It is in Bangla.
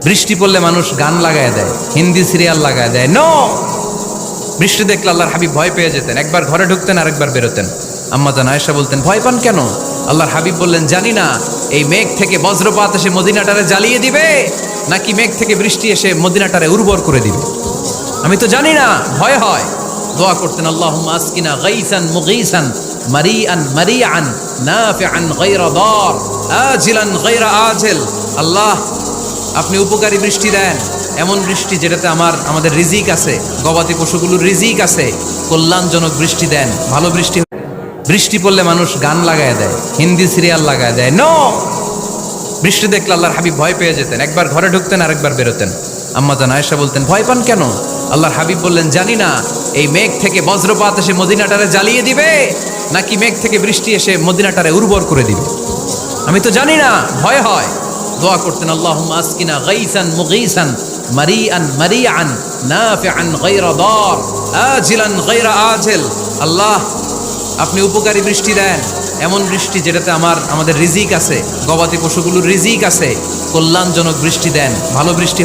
বৃষ্টি পড়লে মানুষ গান লাগায় দেয়, হিন্দি সিরিয়াল লাগায় দেয়। নো, বৃষ্টি দেখলে আল্লাহর হাবিব ভয় পেয়ে যেতেন, একবার ঘরে ঢুকতেন আরেকবার বেরোতেন। আম্মা জান আয়েশা বলতেন, ভয় পান কেন? আল্লাহর হাবিব বললেন, জানি না এই মেঘ থেকে বজ্রপাত এসে মদিনাটারে জ্বালিয়ে দিবে নাকি মেঘ থেকে বৃষ্টি এসে মদিনাটারে উর্বর করে দিবে, আমি তো জানি না, ভয় হয়। দোয়া করতেন, আল্লাহুম্মা আসকিনা গাইসান মুগীসান মারিআন মারিআন নাফিআন গায়রা দার আজিলান গায়রা আজিল। আল্লাহ, আপনি উপকারী বৃষ্টি দেন, এমন বৃষ্টি যেটাতে আমাদের রিজিক আছে, গবাদি পশুগুলোর রিজিক আছে, কল্যাণজনক বৃষ্টি দেন, ভালো বৃষ্টি। বৃষ্টি পড়লে মানুষ গান লাগায় দেয়, হিন্দি সিরিয়াল লাগায় দেয়। নো, বৃষ্টি দেখলে আল্লাহর হাবিব ভয় পেয়ে যেতেন, একবার ঘরে ঢুকতেন আরেকবার বেরোতেন। আম্মা জান আয়েশা বলতেন, ভয় পান কেন? আল্লাহর হাবিব বললেন, জানি না এই মেঘ থেকে বজ্রপাত এসে মদিনাটারে জ্বালিয়ে দিবে নাকি মেঘ থেকে বৃষ্টি এসে মদিনাটারে উর্বর করে দিবে, আমি তো জানি না, ভয় হয়। দোয়া করতেন, আল্লাহুম্মা আসকিনা গাইসান মুগীসান মারিআন মারিআন নাফিআন গায়রা দার আজিলান গায়রা আজিল। আল্লাহ, আপনি উপকারী বৃষ্টি দেন, এমন বৃষ্টি যেটাতে আমাদের রিজিক আছে, গবাদি পশুগুলোর রিজিক আছে, কল্যাণজনক বৃষ্টি দেন, ভালো বৃষ্টি।